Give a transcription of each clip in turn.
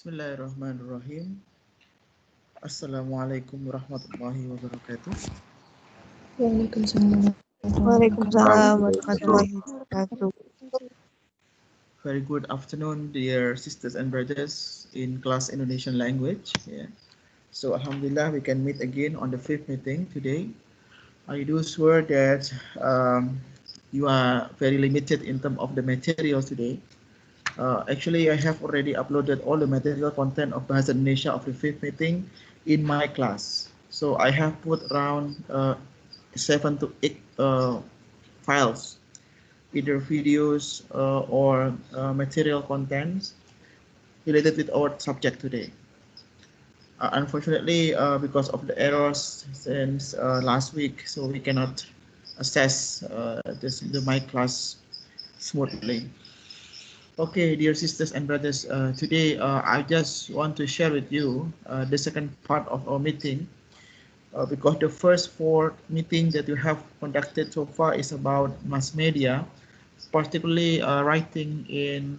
Bismillahirrahmanirrahim. Assalamualaikum warahmatullahi wabarakatuh. Waalaikumsalam Waalaikumsalam warahmatullahi wabarakatuh. warahmatullahi wabarakatuh. Very good afternoon, dear sisters and brothers in class Indonesian language. Yeah. So Alhamdulillah, we can meet again on the fifth meeting today. I do swear that you are very limited in terms of the materials today. Actually, I have already uploaded all the material content of Bahasa Indonesia of the fifth meeting in my class. So I have put around 7 to 8 files, either videos or material contents related with our subject today. Unfortunately, because of the errors since last week, so we cannot access my class smoothly. Okay, dear sisters and brothers, today I just want to share with you the second part of our meeting, because the first four meetings that we have conducted so far is about mass media, particularly writing in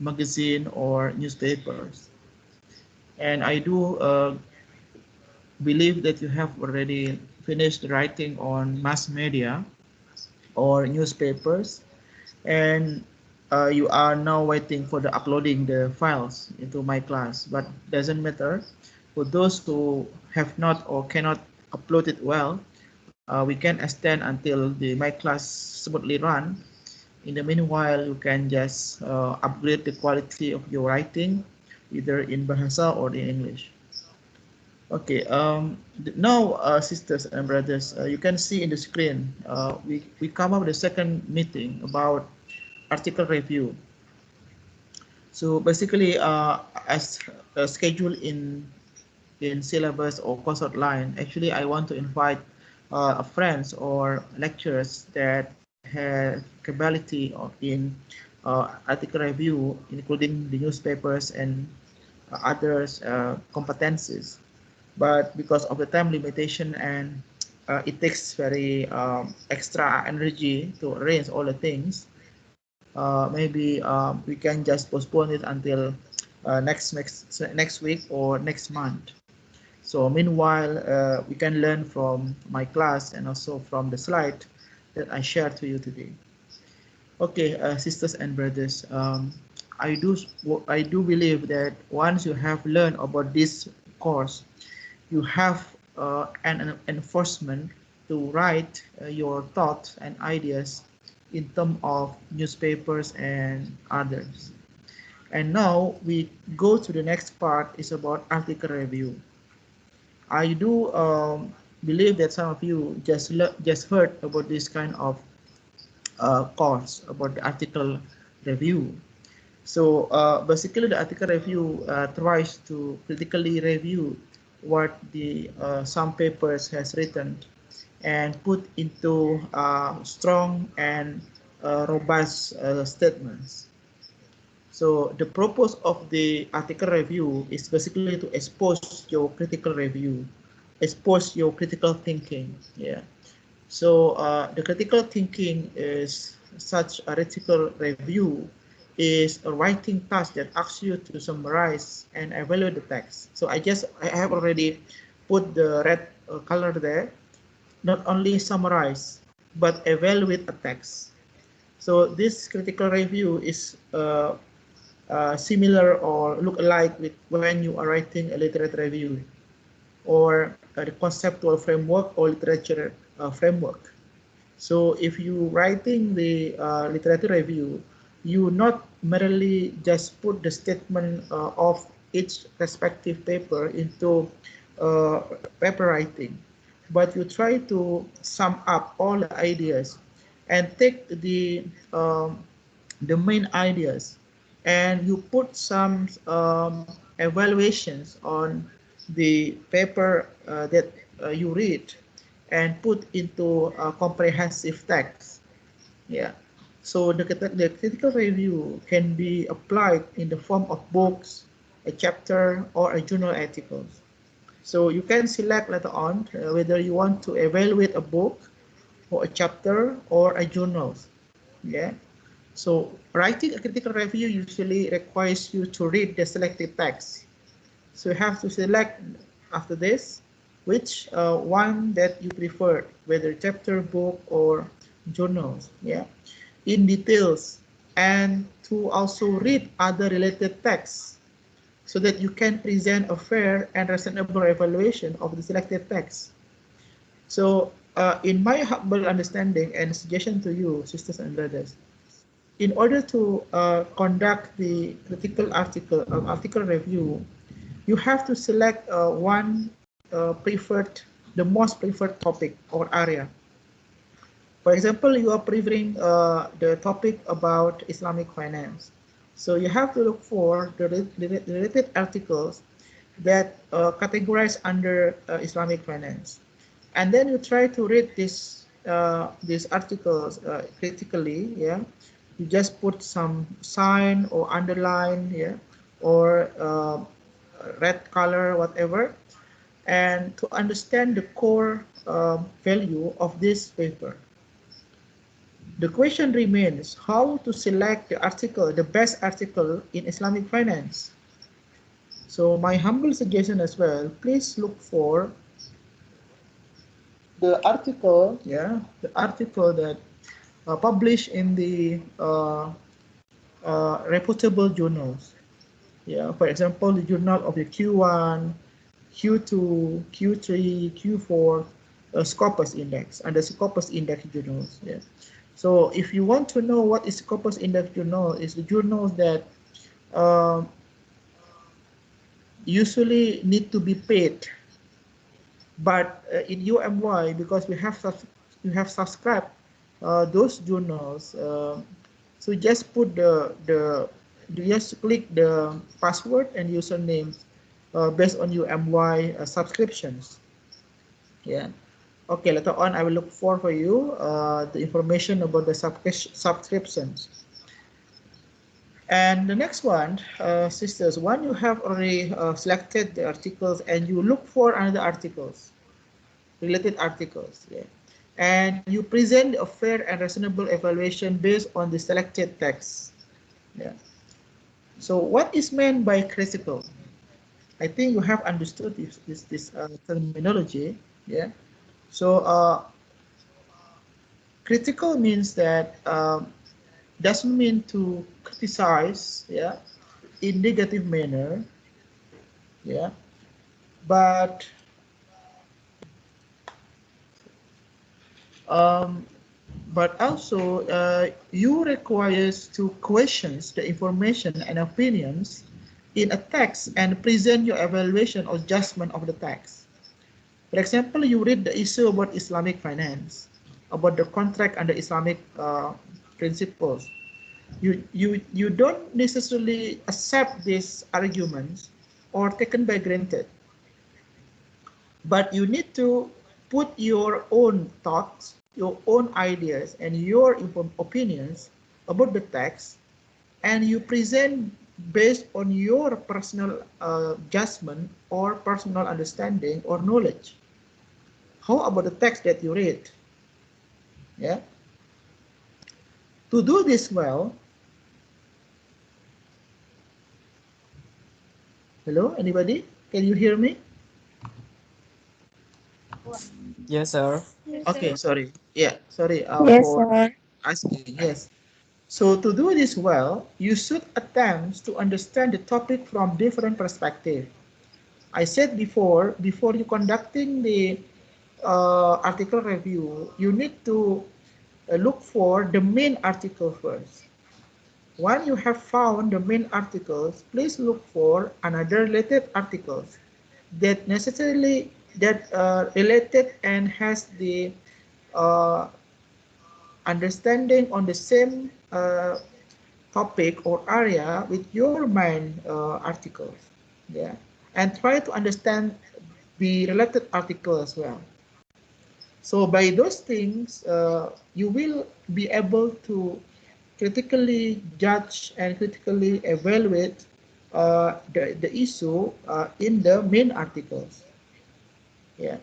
magazine or newspapers. And I do believe that you have already finished writing on mass media or newspapers, and you are now waiting for the uploading the files into my class. But doesn't matter, for those who have not or cannot upload it well, we can extend until the my class smoothly run. In the meanwhile, you can just upgrade the quality of your writing, either in Bahasa or in English. Okay, now, sisters and brothers, you can see in the screen, we come up with a second meeting about article review. So basically, as scheduled in syllabus or course outline, actually I want to invite friends or lecturers that have capability in article review, including the newspapers and others competencies. But because of the time limitation and it takes very extra energy to arrange all the things, maybe we can just postpone it until next week or next month. So meanwhile, we can learn from my class and also from the slide that I shared to you today. Okay, sisters and brothers, I do believe that once you have learned about this course, you have an enforcement to write your thoughts and ideas in terms of newspapers and others. And now we go to the next part, is about article review. I do believe that some of you just heard about this kind of course about the article review. So basically, the article review tries to critically review what the some papers has written and put into strong and robust statements. So the purpose of the article review is basically to expose your critical review, expose your critical thinking. Yeah. So the critical thinking is such a critical review is a writing task that asks you to summarize and evaluate the text. So I have already put the red color there. Not only summarize but evaluate a text. So this critical review is similar or look alike with when you are writing a literature review or the conceptual framework or literature framework. So if you writing the literature review, you not merely just put the statement of each respective paper into paper writing, but you try to sum up all the ideas and take the main ideas, and you put some evaluations on the paper that you read and put into a comprehensive text. Yeah. So the critical review can be applied in the form of books, a chapter, or a journal articles. So you can select later on whether you want to evaluate a book or a chapter or a journal. Yeah. So writing a critical review usually requires you to read the selected text. So you have to select after this which one that you prefer, whether chapter, book, or journals, yeah, in details, and to also read other related texts so that you can present a fair and reasonable evaluation of the selected text. So, in my humble understanding and suggestion to you, sisters and brothers, in order to conduct the critical article review, you have to select one the most preferred topic or area. For example, you are preferring the topic about Islamic finance. So you have to look for the related articles that categorize under Islamic finance. And then you try to read these articles critically, yeah. You just put some sign or underline, yeah, or red color, whatever, and to understand the core value of this paper. The question remains how to select the best article in Islamic finance. So my humble suggestion as well, please look for the article that published in the reputable journals. Yeah, for example, the journal of the Q1, Q2, Q3, Q4, Scopus Index, and the Scopus Index journals. Yeah. So if you want to know what is Scopus Index journal, is the journals that uh, usually need to be paid, but in UMY, because we have subscribed those journals, so just put you just click the password and username based on UMY subscriptions. Yeah. Okay, later on I will look for you the information about the subscriptions. And the next one, sisters, when you have already selected the articles and you look for another articles, related articles, yeah, and you present a fair and reasonable evaluation based on the selected text. Yeah. So what is meant by critical? I think you have understood this terminology. Yeah. So critical means that doesn't mean to criticize, yeah, in negative manner, yeah, but um, also you requires to questions the information and opinions in a text and present your evaluation or judgment of the text. For example, you read the issue about Islamic finance, about the contract under Islamic principles. You don't necessarily accept these arguments or taken by granted, but you need to put your own thoughts, your own ideas, and your opinions about the text, and you present based on your personal judgment or personal understanding or knowledge. How about the text that you read? Yeah. To do this well, hello, anybody? Can you hear me? Yes, sir. Okay, sorry. Yeah, sorry Yes, for sir. asking. Yes. So to do this well, you should attempt to understand the topic from different perspectives. I said before you conducting the article review, you need to look for the main article first. When you have found the main articles, please look for another related articles that necessarily that related and has the uh, understanding on the same topic or area with your main articles, yeah, and try to understand the related article as well. So by those things, you will be able to critically judge and critically evaluate the issue in the main articles. Yeah.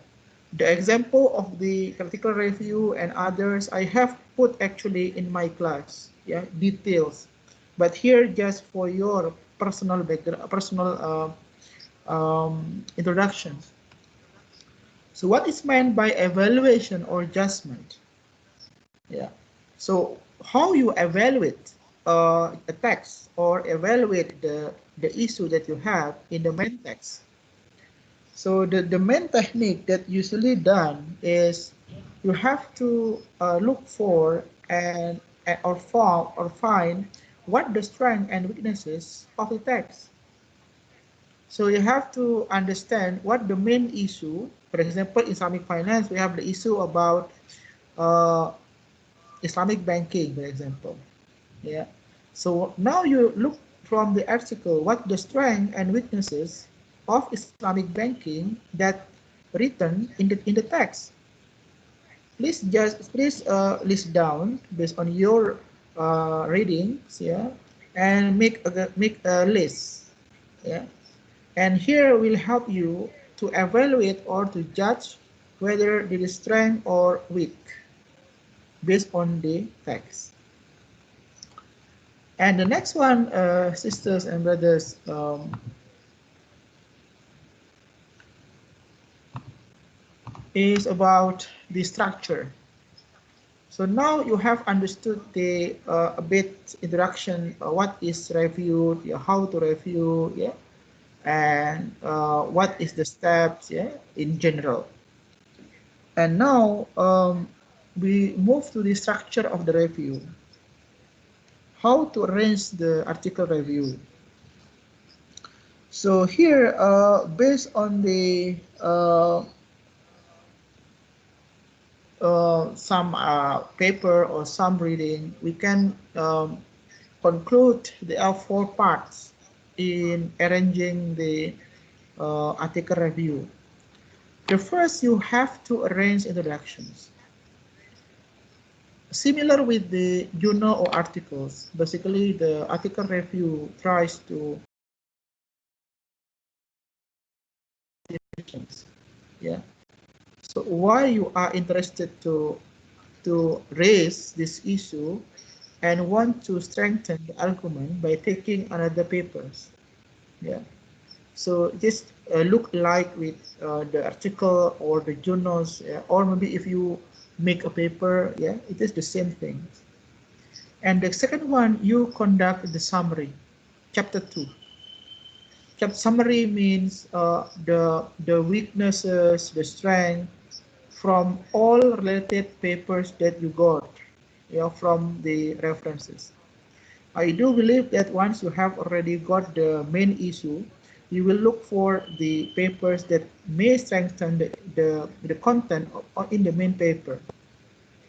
The example of the critical review and others I have put actually in my class, yeah, details. But here just for your personal background, personal introductions. So what is meant by evaluation or judgment? Yeah. So how you evaluate a text or evaluate the issue that you have in the main text. So the main technique that usually done is you have to look for or form or find what the strength and weaknesses of the text. So you have to understand what the main issue. For example, in Islamic finance, we have the issue about uh, Islamic banking, for example. Yeah. So now you look from the article what the strength and weaknesses of Islamic banking that written in the text. Please list down based on your readings, yeah, and make a list, yeah. And here will help you to evaluate or to judge whether it is strong or weak based on the text. And the next one, sisters and brothers, is about the structure. So now you have understood the a bit introduction, what is review, yeah, how to review, yeah, and what is the steps, yeah, in general. And now we move to the structure of the review. How to arrange the article review. So here, based on the some paper or some reading, we can conclude there are four parts in arranging the article review. The first, you have to arrange introductions. Similar with the journal or articles, basically the article review tries to yeah. So why you are interested to raise this issue and want to strengthen the argument by taking another papers, yeah. So just look like with the article or the journals, yeah? Or maybe if you make a paper, yeah, it is the same thing. And the second one, you conduct the summary, chapter 2. Chapter summary means the weaknesses, the strength from all related papers that you got, you know, from the references. I do believe that once you have already got the main issue, you will look for the papers that may strengthen the content in the main paper.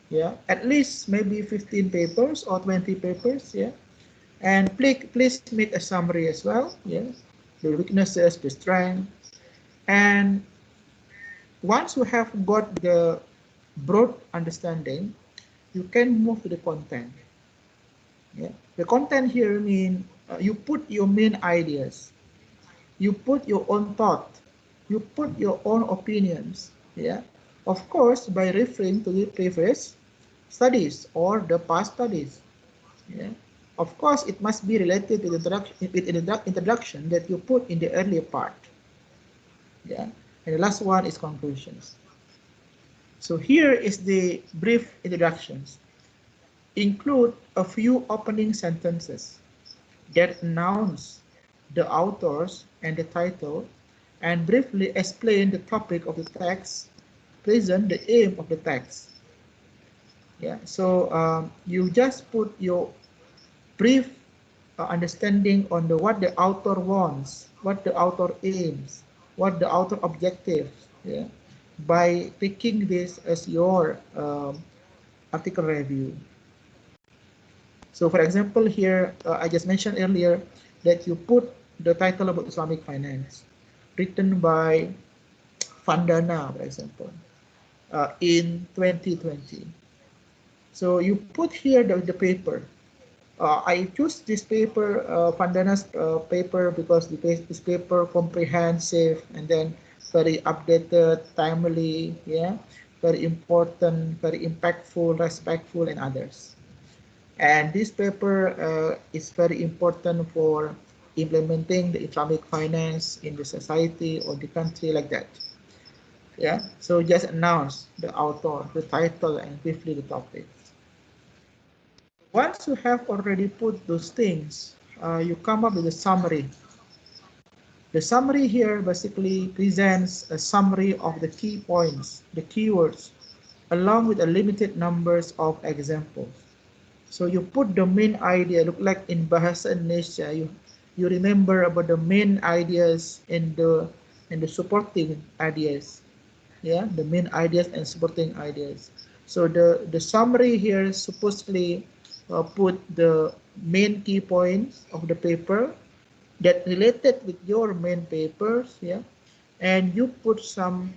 Yeah, at least maybe 15 papers or 20 papers. Yeah, and please make a summary as well. Yeah, the weaknesses, the strength, and once you have got the broad understanding, you can move to the content. Yeah, the content here means you put your main ideas, you put your own thought, you put your own opinions. Yeah, of course by referring to the previous studies or the past studies. Yeah, of course it must be related to the introduction that you put in the earlier part. Yeah, and the last one is conclusions. So here is the brief introductions. Include a few opening sentences that announce the authors and the title and briefly explain the topic of the text, present the aim of the text. Yeah, so you just put your brief understanding on what the author wants, what the author aims, what the author objectives. Yeah, by picking this as your article review. So for example here, I just mentioned earlier that you put the title about Islamic finance, written by Vandana, for example, in 2020. So you put here the paper. I choose this paper, Vandana's paper, because this paper comprehensive and then very updated, timely, yeah, very important, very impactful, respectful, and others. And this paper is very important for implementing the Islamic finance in the society or the country like that. Yeah, so just announce the author, the title, and briefly the topic. Once you have already put those things, you come up with a summary. The summary here basically presents a summary of the key points, the keywords, along with a limited numbers of examples. So you put the main idea, look like in Bahasa Indonesia, you remember about the main ideas and the supporting ideas. Yeah, the main ideas and supporting ideas. So the summary here supposedly put the main key points of the paper that related with your main papers, yeah, and you put some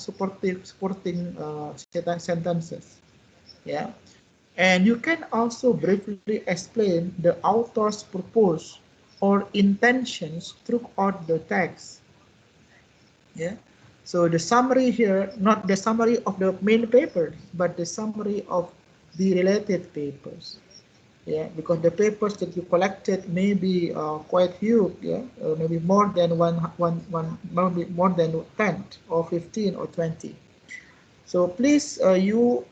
supporting sentences, yeah, and you can also briefly explain the author's purpose or intentions throughout the text, yeah. So the summary here, not the summary of the main papers, but the summary of the related papers. Yeah, because the papers that you collected may be quite few, yeah, maybe more than maybe more than 10 or 15 or 20. So please, you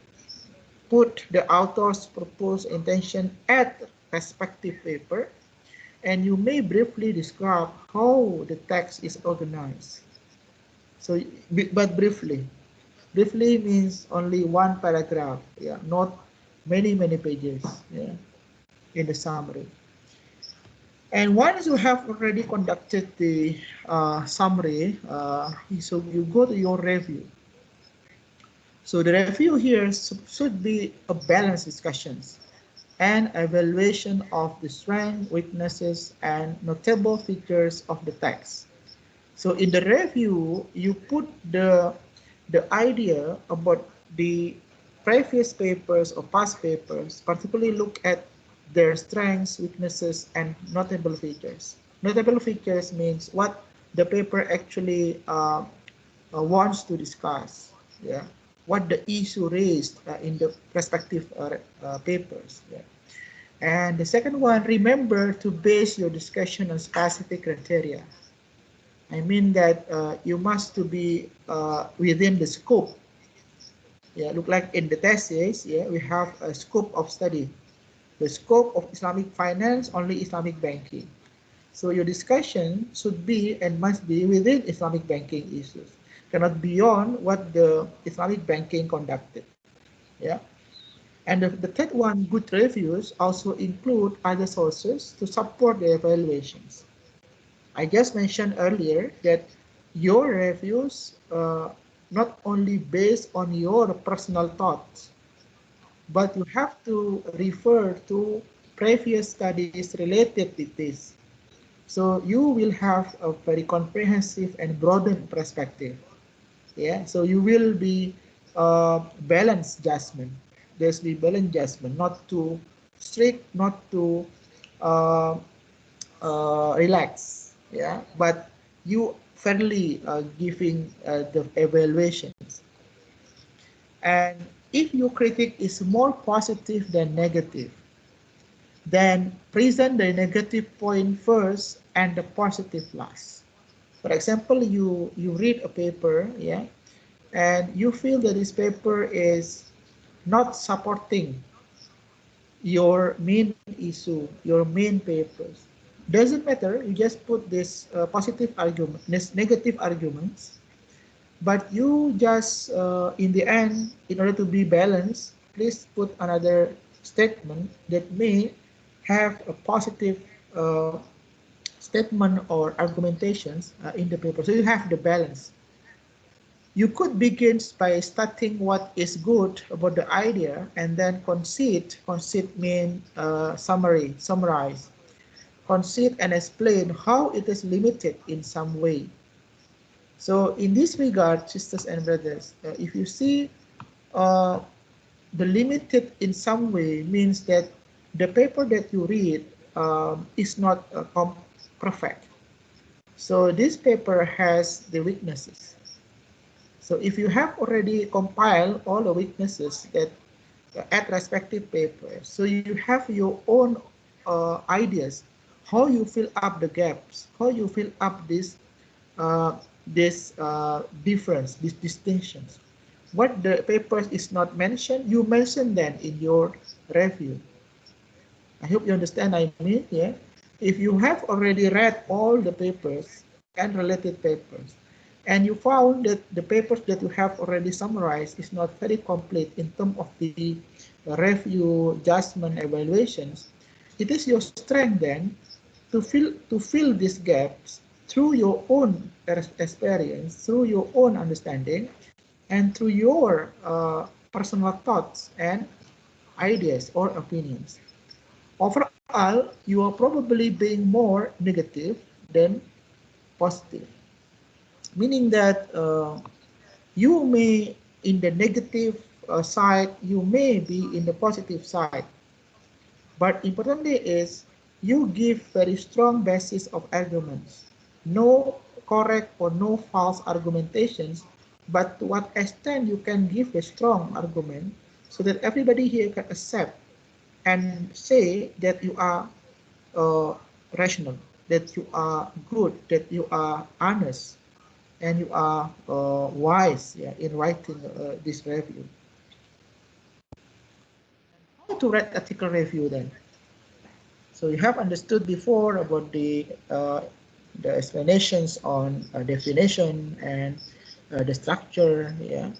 put the author's proposed intention at respective paper, and you may briefly describe how the text is organized. So, but briefly. Briefly means only one paragraph, yeah, not many pages, yeah, in the summary. And once you have already conducted the summary, so you go to your review. So the review here should be a balanced discussions and evaluation of the strengths, weaknesses, and notable features of the text. So in the review, you put the idea about the previous papers or past papers, particularly look at their strengths, weaknesses, and notable features. Notable features means what the paper actually wants to discuss. Yeah, what the issue raised in the respective papers. Yeah. And the second one, remember to base your discussion on specific criteria. I mean that you must to be within the scope. Yeah, look like in the thesis, yeah, we have a scope of study. The scope of Islamic finance, only Islamic banking. So your discussion should be and must be within Islamic banking issues, cannot beyond what the Islamic banking conducted. Yeah. And the third one, good reviews also include other sources to support the evaluations. I just mentioned earlier that your reviews not only based on your personal thoughts, but you have to refer to previous studies related to this. So you will have a very comprehensive and broadened perspective. Yeah, so you will be balanced judgment. There's be balanced judgment, not too strict, not too uh, relax, yeah, but you fairly giving the evaluations. And if your critic is more positive than negative, then present the negative point first and the positive last. For example, you read a paper, yeah, and you feel that this paper is not supporting your main issue, your main papers. Doesn't matter, you just put this positive argument, this negative arguments, but you just, in the end, in order to be balanced, please put another statement that may have a positive statement or argumentations in the paper. So you have the balance. You could begin by starting what is good about the idea and then concede mean summarize, concede and explain how it is limited in some way. So in this regard, sisters and brothers, if you see uh, the limited in some way means that the paper that you read is not perfect. So this paper has the weaknesses. So if you have already compiled all the weaknesses that at respective papers, so you have your own ideas, how you fill up the gaps, how you fill up uh, this difference, these distinctions. What the papers is not mentioned, you mention them in your review. I hope you understand I mean, yeah. If you have already read all the papers and related papers, and you found that the papers that you have already summarized is not very complete in terms of the review, judgment, evaluations, it is your strength then to fill these gaps through your own experience, through your own understanding, and through your personal thoughts and ideas or opinions. Overall, you are probably being more negative than positive, meaning that you may, in the negative side, you may be in the positive side. But importantly is you give very strong basis of arguments, no correct or no false argumentations, but to what extent you can give a strong argument so that everybody here can accept and say that you are uh, rational, that you are good, that you are honest, and you are wise, yeah, in writing this review. How to write article review then? So you have understood before about the explanations on definition and the structure, yeah.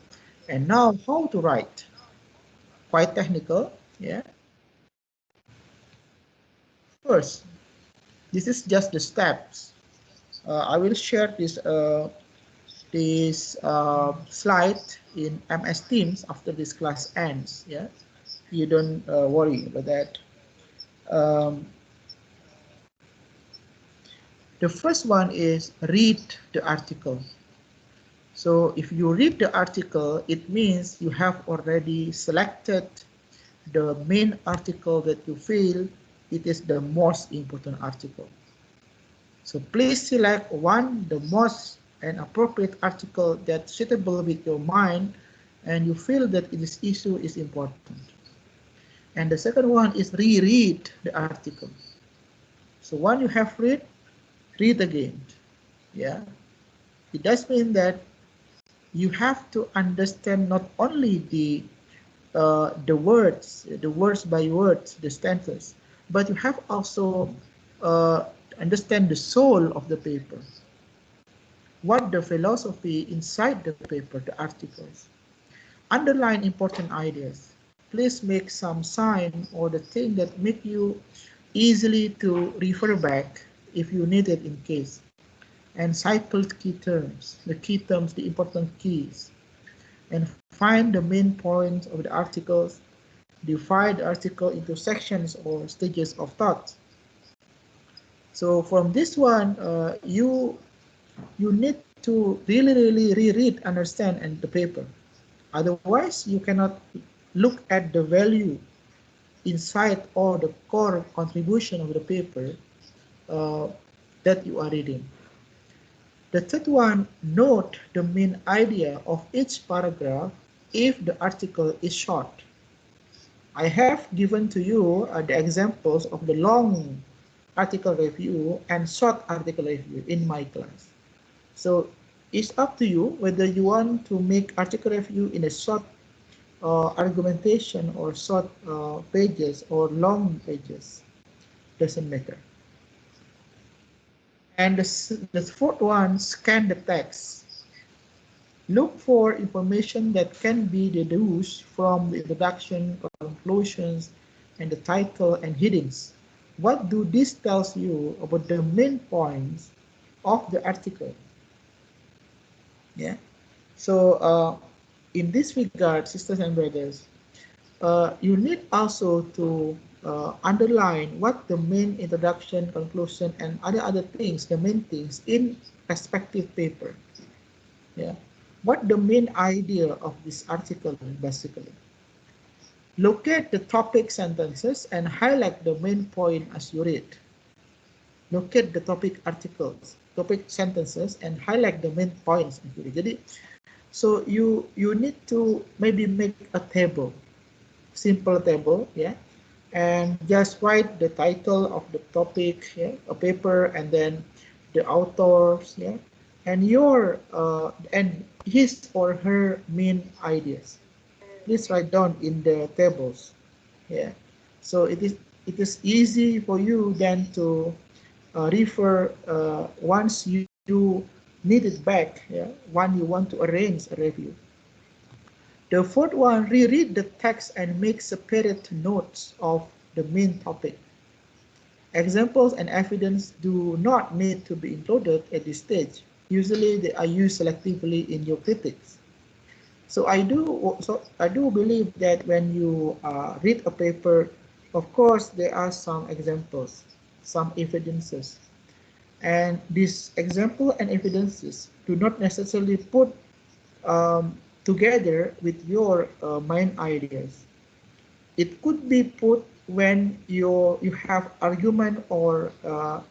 And now how to write? Quite technical, yeah. First, this is just the steps. I will share this slide in MS Teams after this class ends. Yeah, you don't worry about that. Um, the first one is read the article. So if you read the article, it means you have already selected the main article that you feel it is the most important article. So please select one, the most and appropriate article that's suitable with your mind and you feel that this issue is important. And the second one is reread the article. So when you have read again. Yeah, it does mean that you have to understand not only the words by words, the stanzas, but you have also uh, understand the soul of the paper, what the philosophy inside the paper, the articles. Underline important ideas. Please make some sign or the thing that make you easily to refer back if you need it in case. And cycle key terms, the important keys. And find the main points of the articles. Divide the article into sections or stages of thought. So from this one, you need to really reread, understand, and the paper. Otherwise, you cannot look at the value inside or the core contribution of the paper uh, that you are reading. The third one, note the main idea of each paragraph if the article is short. I have given to you the examples of the long article review and short article review in my class. So it's up to you whether you want to make article review in a short argumentation or short pages or long pages. Doesn't matter. And the fourth one, scan the text. Look for information that can be deduced from the introduction, conclusions, and the title and headings. What do this tells you about the main points of the article? Yeah. So in this regard, sisters and brothers, you need also to underline what the main introduction, conclusion, and other things, the main things in respective paper. Yeah. What the main idea of this article basically. Locate the topic sentences and highlight the main point as you read. Locate the topic articles, topic sentences, and highlight the main points as you read. Jadi, So you need to maybe make a table, simple table, yeah, and just write the title of the topic, yeah, a paper, and then the authors, yeah, and your and his or her main ideas. Please write down in the tables, yeah. So it is easy for you then to refer once you need it back, yeah, when you want to arrange a review. The fourth one, reread the text and make separate notes of the main topic. Examples and evidence do not need to be included at this stage. Usually they are used selectively in your critics. So I do believe that when you read a paper, of course there are some examples, some evidences, and these example and evidences do not necessarily put together with your main ideas. It could be put when you have argument or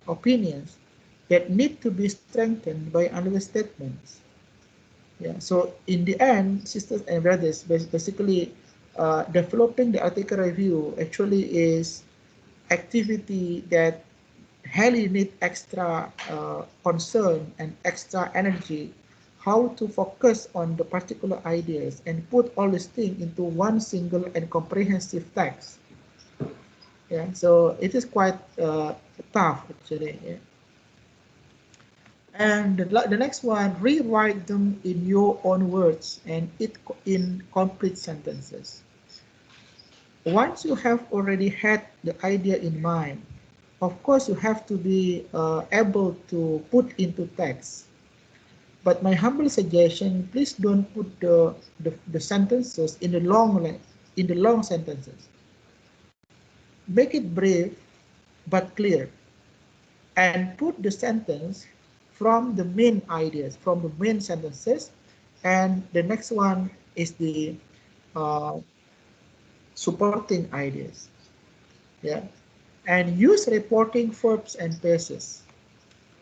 opinions that need to be strengthened by another statements. Yeah. So in the end, sisters and brothers, basically, developing the article review actually is activity that highly need extra concern and extra energy, how to focus on the particular ideas and put all these things into one single and comprehensive text. Yeah, so it is quite tough actually. Yeah. And the next one, rewrite them in your own words and it in complete sentences. Once you have already had the idea in mind, of course you have to be able to put into text. But my humble suggestion, please don't put the sentences in the long sentences. Make it brief but clear, and put the sentence from the main ideas, from the main sentences, and the next one is the uh, supporting ideas. Yeah, and use reporting verbs and bases.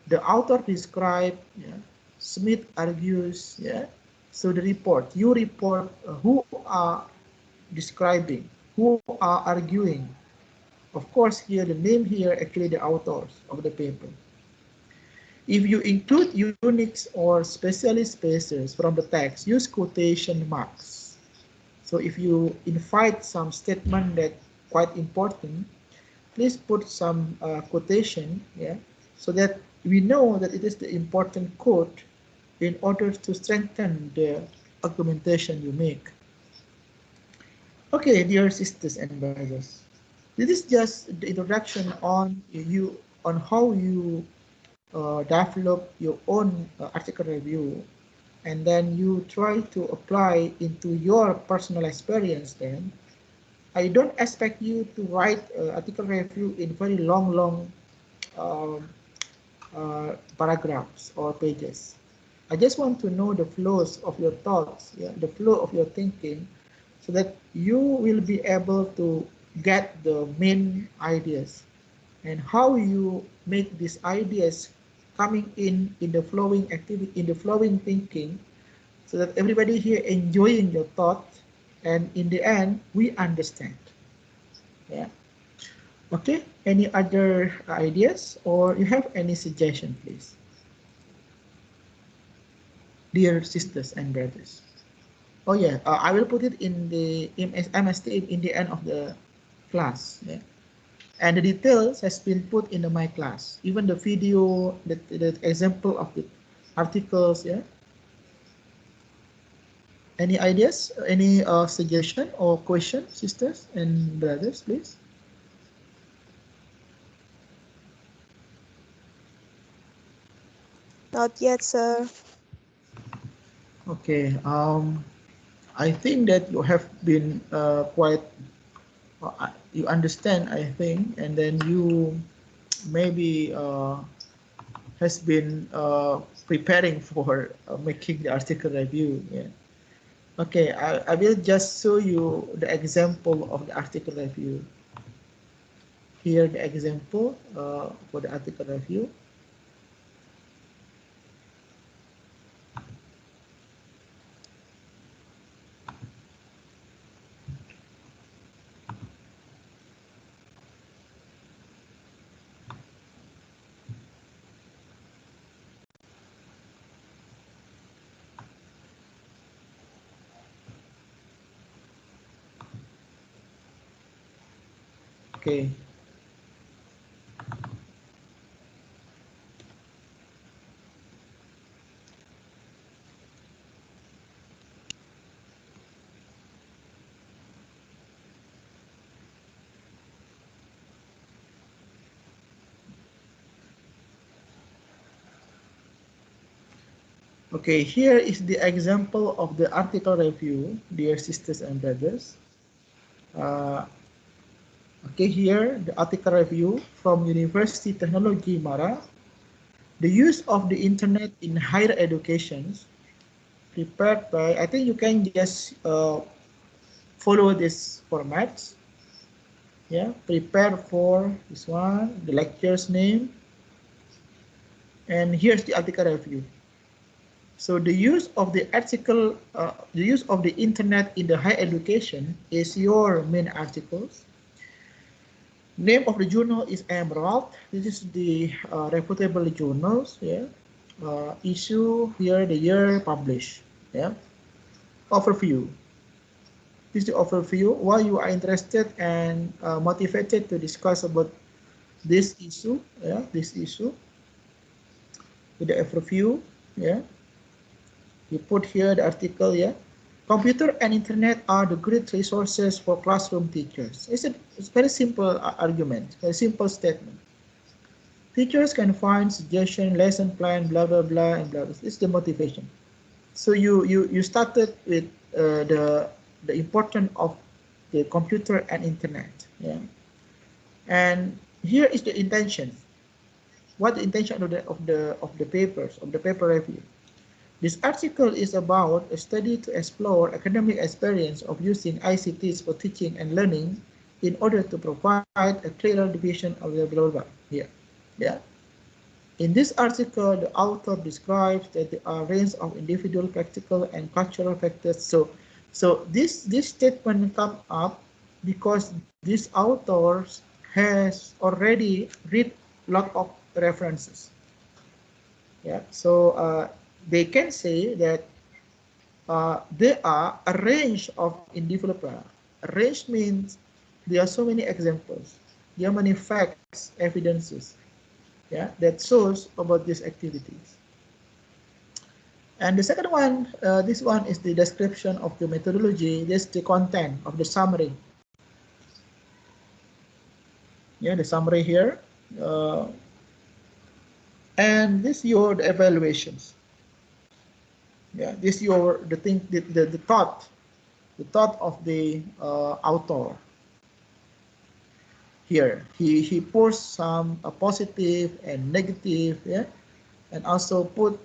The author describes, yeah, Smith argues, yeah. So the report, you report who are describing, who are arguing. Of course, here the name here actually the authors of the paper. If you include uniques or specialist spaces from the text, use quotation marks. So if you invite some statement that quite important, please put some quotation, yeah, so that we know that it is the important quote in order to strengthen the argumentation you make. Okay, dear sisters and brothers, this is just the introduction on how you develop your own article review, and then you try to apply into your personal experience. Then I don't expect you to write article review in very long um, paragraphs or pages. I just want to know the flows of your thoughts, yeah, the flow of your thinking, so that you will be able to get the main ideas and how you make these ideas coming in the flowing activity, in the flowing thinking, so that everybody here enjoying your thought, and in the end we understand. Yeah. Okay. Any other ideas or you have any suggestion, please, dear sisters and brothers? Oh yeah, I will put it in the MST in the end of the class. Yeah. And the details has been put in my class. Even the video, the example of the articles. Yeah. Any ideas? Any suggestion or question, sisters and brothers, please? Not yet, sir. Okay. I think that you have been quite. You understand, I think, and then you maybe has been preparing for making the article review. Yeah. Okay, I will just show you the example of the article review. Here the example for the article review. Okay. Okay, here is the example of the article review, dear sisters and brothers. Uh, okay, here the article review from University Technology Mara. The use of the internet in higher education, prepared by, I think you can just follow this format. Yeah, prepare for this one, the lecture's name, and here's the article review. So the use of the use of the internet in the higher education is your main articles. Name of the journal is Emerald. This is the reputable journals. Yeah. Issue here, the year published. Yeah. Overview. This is the overview. Why you are interested and motivated to discuss about this issue. Yeah. This issue. With the overview. Yeah. You put here the article. Yeah. Computer and internet are the great resources for classroom teachers. It's a very simple argument, a simple statement. Teachers can find suggestion, lesson plan, blah blah blah, and blah. It's the motivation. So you started with the importance of the computer and internet. Yeah, and here is the intention. What the intention of the papers of the paper review? This article is about a study to explore academic experience of using ICTs for teaching and learning in order to provide a clearer division of the blah blah blah. Here, yeah. In this article, the author describes that there are a range of individual, practical, and cultural factors. So this statement come up because this author has already read a lot of references. Yeah, so they can say that there are a range of individual. A range means there are so many examples. There are many facts, evidences, yeah, that shows about these activities. And the second one, this one is the description of the methodology. This is the content of the summary. Yeah, the summary here. Uh, and this your the evaluations. Yeah, this your the thing the thought of the author. Here he pours some positive and negative, yeah, and also put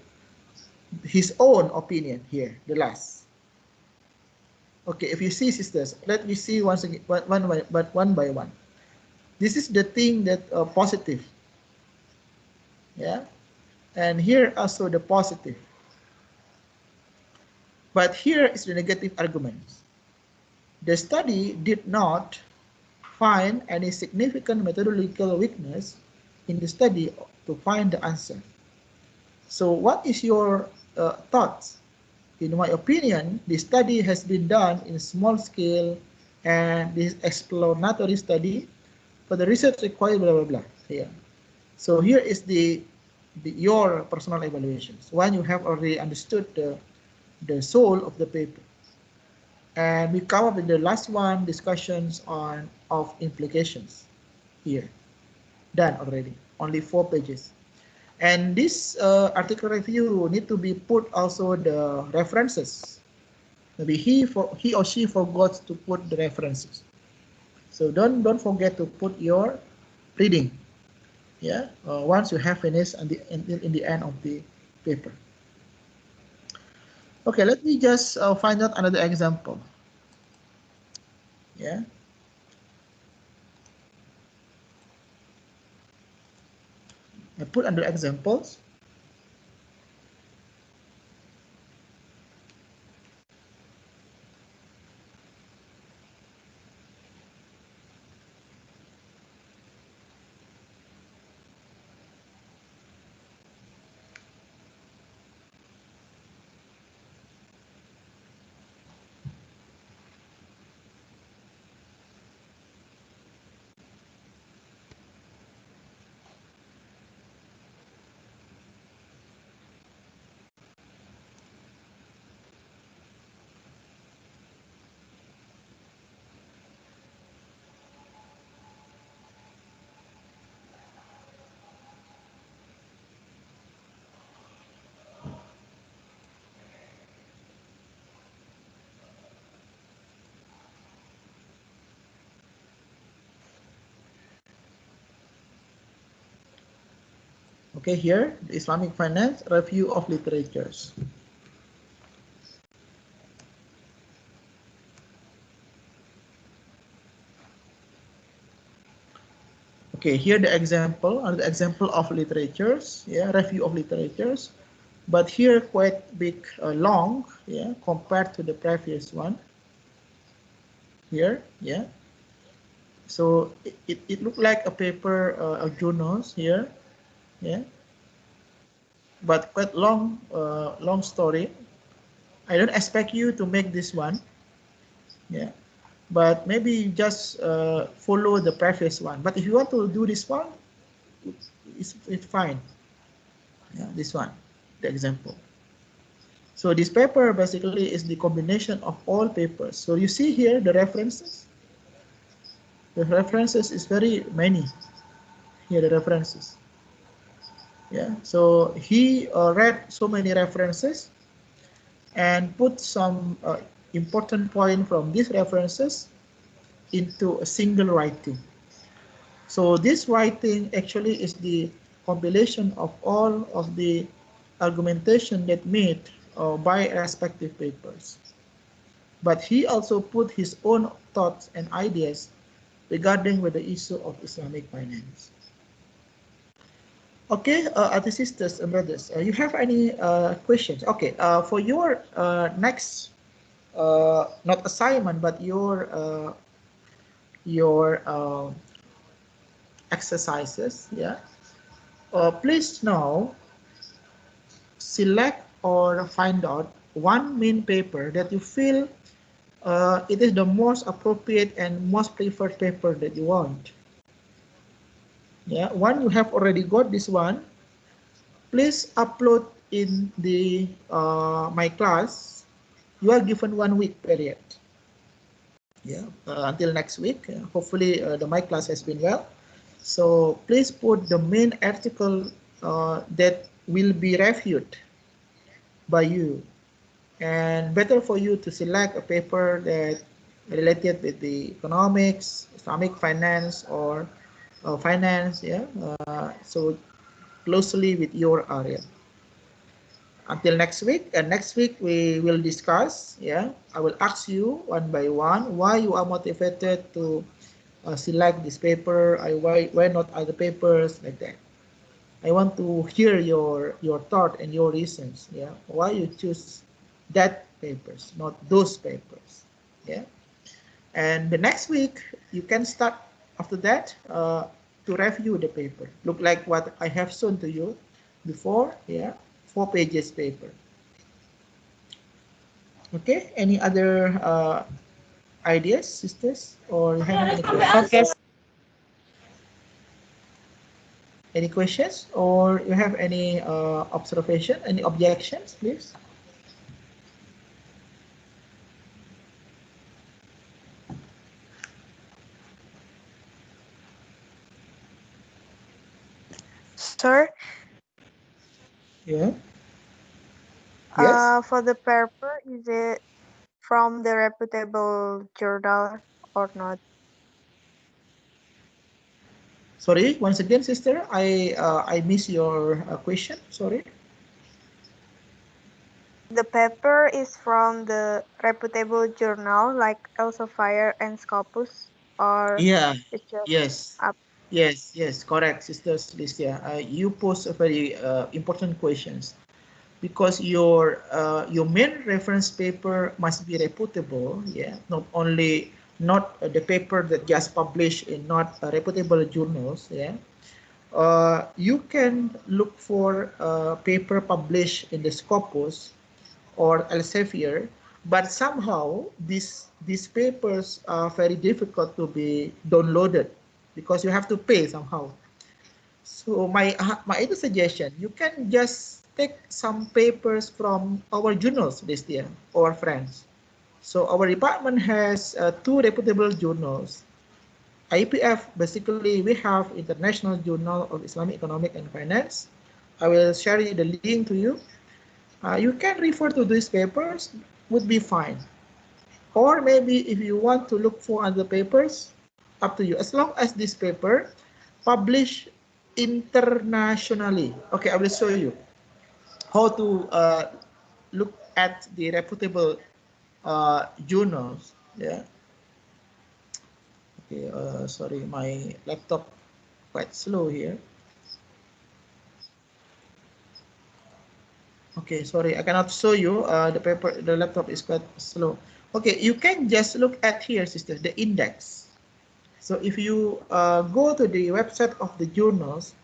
his own opinion here, the last. Okay, if you see, sisters, let me see once again, one by one. This is the thing that positive, yeah, and here also the positive. But here is the negative arguments. The study did not find any significant methodological weakness in the study to find the answer. So, what is your thoughts? In my opinion, the study has been done in small scale and this exploratory study for the research required blah blah blah here. So here is your personal evaluations when you have already understood the soul of the paper. And we come up with the last one, discussions on of implications here. Done already. Only 4 pages. And this article review need to be put also the references. Maybe he or she forgot to put the references. So don't forget to put your reading. Yeah. Once you have finished in the end of the paper. Okay. Let me just find out another example. Yeah. I put under examples. Okay, here, the Islamic Finance Review of Literatures. Okay, here the example, the example of literatures, yeah, review of literatures, but here quite big, long, yeah, compared to the previous one. Here, yeah. So it looked like a paper of journals here, yeah, but quite long, long story. I don't expect you to make this one, yeah, but maybe just follow the previous one. But if you want to do this one, it's fine. Yeah, this one, the example. So this paper basically is the combination of all papers. So you see here the references. The references is very many. Here the references. Yeah. So he read so many references and put some important point from these references into a single writing. So this writing actually is the compilation of all of the argumentation that made by respective papers. But he also put his own thoughts and ideas regarding with the issue of Islamic finance. Okay, other sisters and brothers, you have any questions? Okay, for your next, not assignment, but your exercises, yeah. Please now select or find out one main paper that you feel it is the most appropriate and most preferred paper that you want. Yeah, one you have already got this one, please upload in the my class. You are given 1 week period. Yeah, until next week. Hopefully, the my class has been well. So please put the main article that will be reviewed by you, and better for you to select a paper that related with the economics, Islamic finance, or finance. Yeah, so closely with your area. Until next week, and next week we will discuss. Yeah, I will ask you one by one why you are motivated to select this paper. Why not other papers like that. I want to hear your thought and your reasons. Yeah, why you choose that papers, not those papers. Yeah, and the next week you can start after that to review the paper. Look like what I have shown to you before. Yeah, 4 pages paper. Okay, any other ideas, sisters, or you have any questions? Okay. Any questions, or you have any observation, any objections, please? Sir, Yeah. Yes. for the paper, is it from the reputable journal or not? Sorry, once again, sister, I miss your question. Sorry. The paper is from the reputable journal like Elsevier and Scopus, or Yeah. it's just Yes. up. Yes. Correct, sisters. Listia. You pose a very important questions, because your main reference paper must be reputable. Yeah, not the paper that just published in not reputable journals. Yeah, you can look for a paper published in the Scopus or Elsevier, but somehow these papers are very difficult to be downloaded because you have to pay somehow. So my other suggestion, you can just take some papers from our journals this year, our friends. So our department has 2 reputable journals. IPF, basically we have International Journal of Islamic Economic and Finance. I will share the link to you. You can refer to these papers, would be fine. Or maybe if you want to look for other papers, up to you. As long as this paper published internationally. Okay, I will show you how to look at the reputable journals. Yeah. Okay. Sorry, my laptop quite slow here. Okay, sorry, I cannot show you. The laptop is quite slow. Okay, you can just look at here, sister, the index. So if you go to the website of the journals,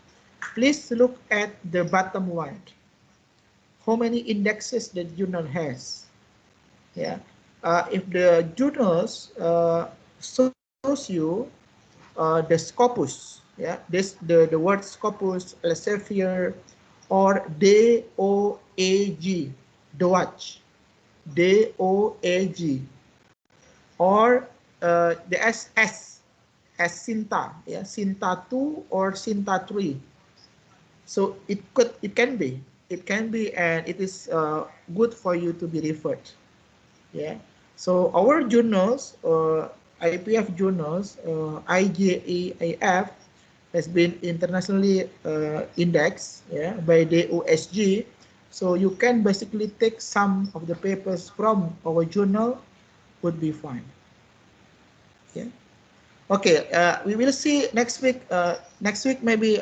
please look at the bottom one. How many indexes the journal has? Yeah. If the journals shows you the scopus, yeah, the word scopus, Elsevier, or DOAG, DOAG, DOAG, or the SS as Sinta, yeah, Sinta 2 or Sinta 3. So it can be, and it is good for you to be referred. Yeah. So our journals, IPF journals, IJEAF, has been internationally indexed, yeah, by the OSG. So you can basically take some of the papers from our journal, would be fine. Yeah. Okay. We will see next week. Next week maybe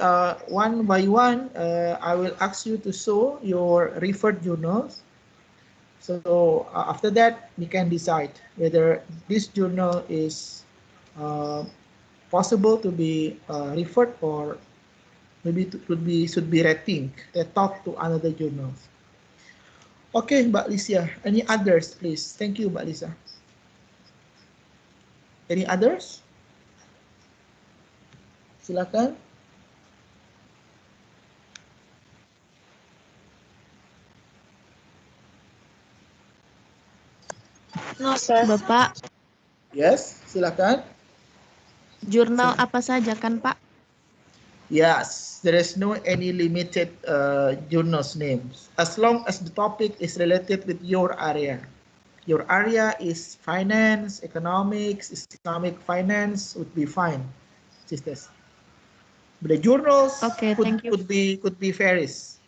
one by one. I will ask you to show your referred journals. So after that, we can decide whether this journal is uh, possible to be referred, or maybe should be talk to another journals. Okay, Mbak Lisa. Any others, please? Thank you, Mbak Lisa. Any others? Silakan. No, sir. Bapak, Yes, silakan. jurnal apa saja kan, Pak? Yes, there is no any limited journals names as long as the topic is related with your area. Your area is finance, economics, Islamic finance would be fine, sisters. But the journals Oke, could thank you. could be varies.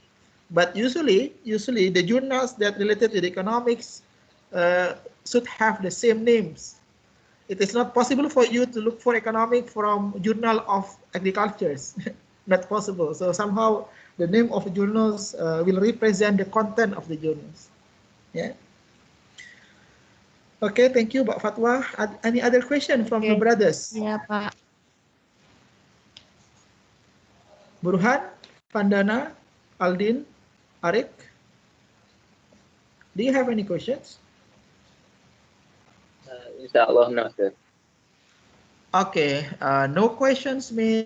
But usually the journals that related to the economics should have the same names. It is not possible for you to look for economic from journal of agricultures. Not possible. So somehow the name of journals will represent the content of the journals. Yeah. Okay, thank you, Pak Fatwa. Any other question from the Oke, brothers? ya Pak. Burhan, Vandana, Aldin, Arik, do you have any questions? Inshallah, no, sir. Okay, no questions mean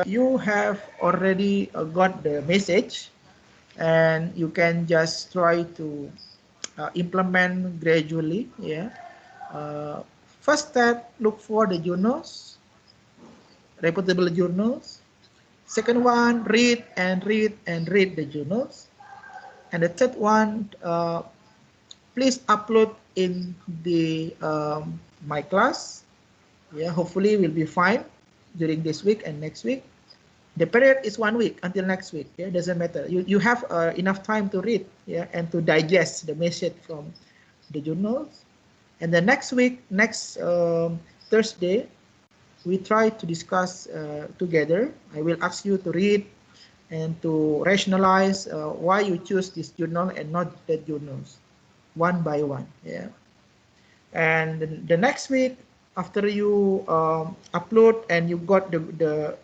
you have already got the message, and you can just try to implement gradually. Yeah. Uh, First step, look for the journals, reputable journals. Second one, read and read and read the journals. And the third one, please upload in the my class. Yeah, hopefully we'll be fine during this week and next week. The period is 1 week until next week. Yeah, doesn't matter. You have enough time to read, yeah, and to digest the message from the journals. And the next week, next Thursday, we try to discuss together. I will ask you to read and to rationalize why you choose this journal and not that journals, one by one. Yeah. And the next week, after you upload and you got the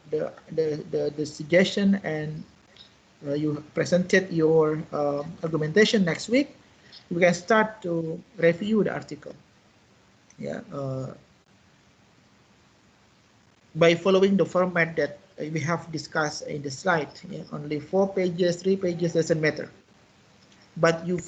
suggestion, and you presented your argumentation next week, you can start to review the article. Yeah. By following the format that we have discussed in the slide. Yeah, only 4 pages, 3 pages, doesn't matter. But you